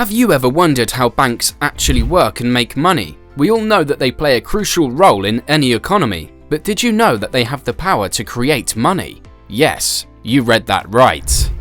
Have you ever wondered how banks actually work and make money? We all know that they play a crucial role in any economy, but did you know that they have the power to create money? Yes, you read that right.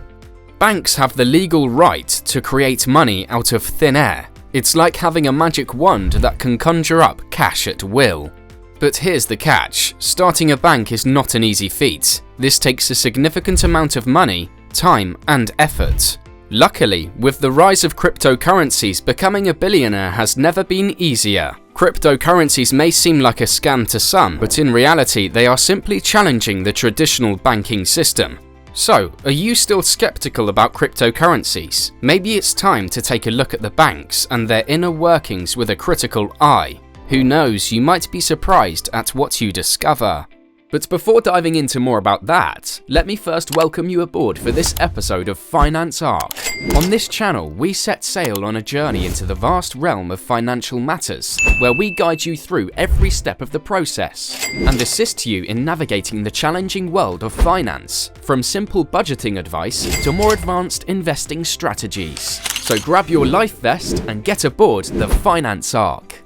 Banks have the legal right to create money out of thin air. It's like having a magic wand that can conjure up cash at will. But here's the catch: starting a bank is not an easy feat. This takes a significant amount of money, time, and effort. Luckily, with the rise of cryptocurrencies, becoming a billionaire has never been easier. Cryptocurrencies may seem like a scam to some, but in reality they are simply challenging the traditional banking system. So, are you still skeptical about cryptocurrencies? Maybe it's time to take a look at the banks and their inner workings with a critical eye. Who knows, you might be surprised at what you discover. But before diving into more about that, let me first welcome you aboard for this episode of Finance Arc. On this channel, we set sail on a journey into the vast realm of financial matters, where we guide you through every step of the process and assist you in navigating the challenging world of finance, from simple budgeting advice to more advanced investing strategies. So grab your life vest and get aboard the Finance Arc.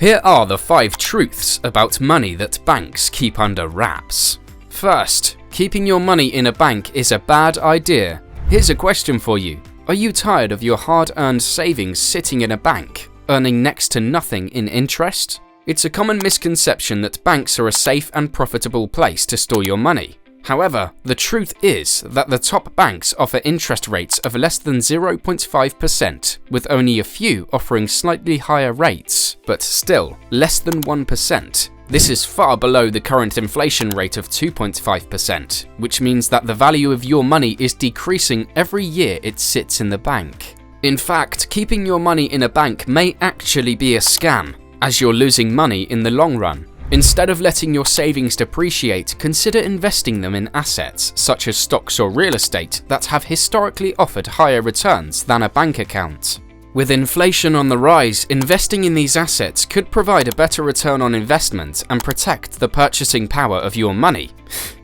Here are the 5 truths about money that banks keep under wraps. First, keeping your money in a bank is a bad idea. Here's a question for you. Are you tired of your hard-earned savings sitting in a bank, earning next to nothing in interest? It's a common misconception that banks are a safe and profitable place to store your money. However, the truth is that the top banks offer interest rates of less than 0.5%, with only a few offering slightly higher rates, but still less than 1%. This is far below the current inflation rate of 2.5%, which means that the value of your money is decreasing every year it sits in the bank. In fact, keeping your money in a bank may actually be a scam, as you're losing money in the long run. Instead of letting your savings depreciate, consider investing them in assets such as stocks or real estate that have historically offered higher returns than a bank account. With inflation on the rise, investing in these assets could provide a better return on investment and protect the purchasing power of your money.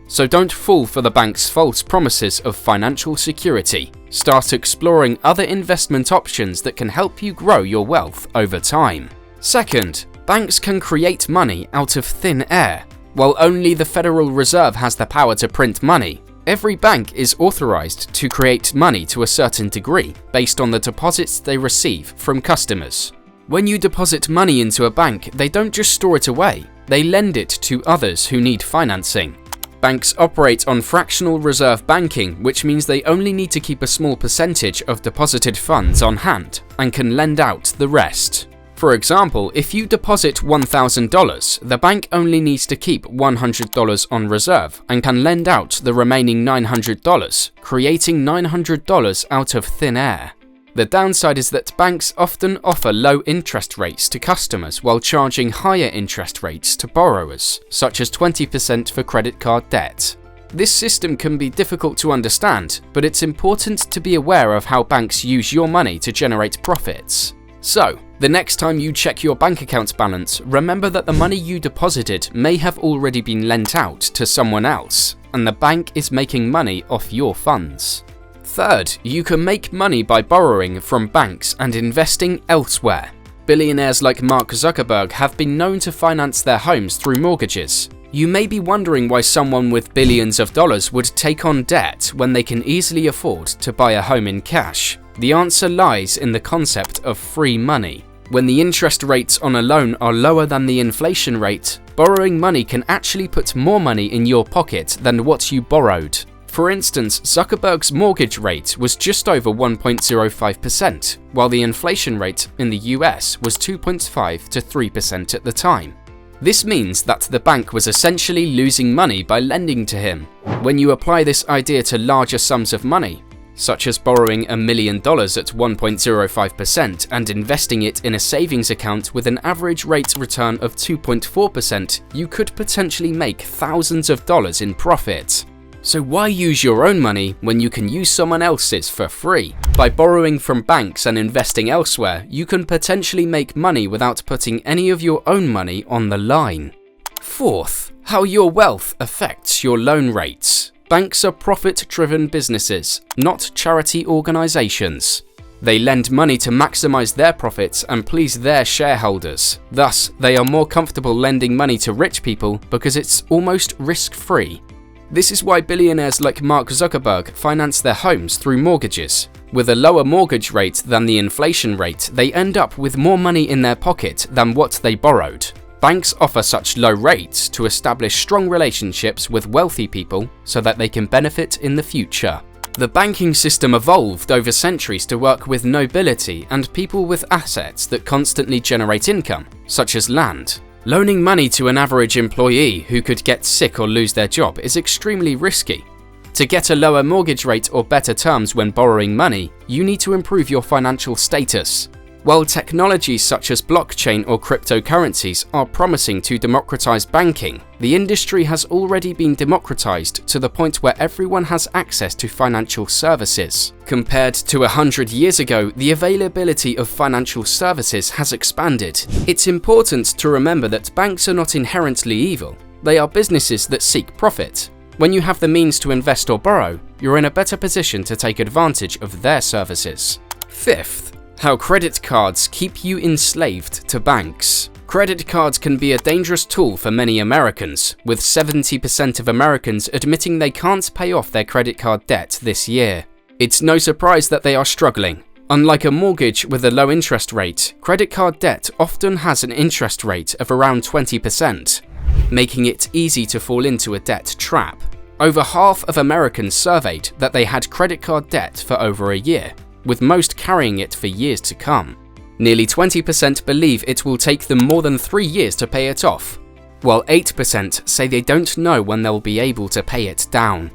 So don't fall for the bank's false promises of financial security. Start exploring other investment options that can help you grow your wealth over time. Second, banks can create money out of thin air. While only the Federal Reserve has the power to print money, every bank is authorized to create money to a certain degree based on the deposits they receive from customers. When you deposit money into a bank, they don't just store it away, they lend it to others who need financing. Banks operate on fractional reserve banking, which means they only need to keep a small percentage of deposited funds on hand and can lend out the rest. For example, if you deposit $1,000, the bank only needs to keep $100 on reserve and can lend out the remaining $900, creating $900 out of thin air. The downside is that banks often offer low interest rates to customers while charging higher interest rates to borrowers, such as 20% for credit card debt. This system can be difficult to understand, but it's important to be aware of how banks use your money to generate profits. So, the next time you check your bank account balance, remember that the money you deposited may have already been lent out to someone else, and the bank is making money off your funds. Third, you can make money by borrowing from banks and investing elsewhere. Billionaires like Mark Zuckerberg have been known to finance their homes through mortgages. You may be wondering why someone with billions of dollars would take on debt when they can easily afford to buy a home in cash. The answer lies in the concept of free money. When the interest rates on a loan are lower than the inflation rate, borrowing money can actually put more money in your pocket than what you borrowed. For instance, Zuckerberg's mortgage rate was just over 1.05%, while the inflation rate in the US was 2.5 to 3% at the time. This means that the bank was essentially losing money by lending to him. When you apply this idea to larger sums of money, such as borrowing $1 million at 1.05% and investing it in a savings account with an average rate return of 2.4%, you could potentially make thousands of dollars in profit. So why use your own money when you can use someone else's for free? By borrowing from banks and investing elsewhere, you can potentially make money without putting any of your own money on the line. Fourth, how your wealth affects your loan rates. Banks are profit-driven businesses, not charity organizations. They lend money to maximize their profits and please their shareholders. Thus, they are more comfortable lending money to rich people because it's almost risk-free. This is why billionaires like Mark Zuckerberg finance their homes through mortgages. With a lower mortgage rate than the inflation rate, they end up with more money in their pocket than what they borrowed. Banks offer such low rates to establish strong relationships with wealthy people so that they can benefit in the future. The banking system evolved over centuries to work with nobility and people with assets that constantly generate income, such as land. Loaning money to an average employee who could get sick or lose their job is extremely risky. To get a lower mortgage rate or better terms when borrowing money, you need to improve your financial status. While technologies such as blockchain or cryptocurrencies are promising to democratize banking, the industry has already been democratized to the point where everyone has access to financial services. Compared to 100 years ago, the availability of financial services has expanded. It's important to remember that banks are not inherently evil. They are businesses that seek profit. When you have the means to invest or borrow, you're in a better position to take advantage of their services. Fifth, how credit cards keep you enslaved to banks. Credit cards can be a dangerous tool for many Americans, with 70% of Americans admitting they can't pay off their credit card debt this year. It's no surprise that they are struggling. Unlike a mortgage with a low interest rate, credit card debt often has an interest rate of around 20%, making it easy to fall into a debt trap. Over half of Americans surveyed that they had credit card debt for over a year, with most carrying it for years to come. Nearly 20% believe it will take them more than 3 years to pay it off, while 8% say they don't know when they'll be able to pay it down.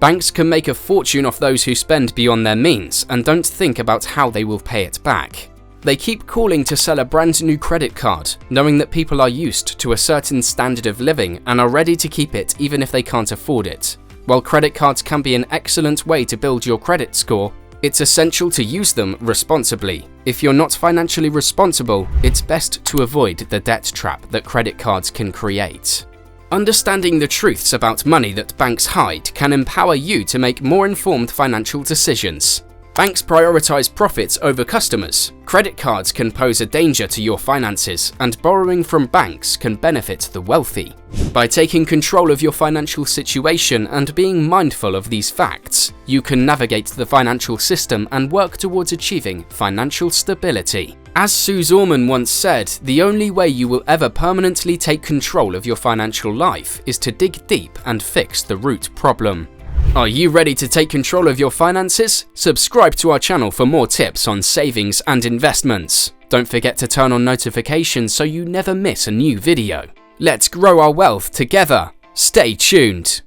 Banks can make a fortune off those who spend beyond their means and don't think about how they will pay it back. They keep calling to sell a brand new credit card, knowing that people are used to a certain standard of living and are ready to keep it even if they can't afford it. While credit cards can be an excellent way to build your credit score, it's essential to use them responsibly. If you're not financially responsible, it's best to avoid the debt trap that credit cards can create. Understanding the truths about money that banks hide can empower you to make more informed financial decisions. Banks prioritize profits over customers. Credit cards can pose a danger to your finances, and borrowing from banks can benefit the wealthy. By taking control of your financial situation and being mindful of these facts, you can navigate the financial system and work towards achieving financial stability. As Suze Orman once said, the only way you will ever permanently take control of your financial life is to dig deep and fix the root problem. Are you ready to take control of your finances? Subscribe to our channel for more tips on savings and investments. Don't forget to turn on notifications so you never miss a new video. Let's grow our wealth together. Stay tuned.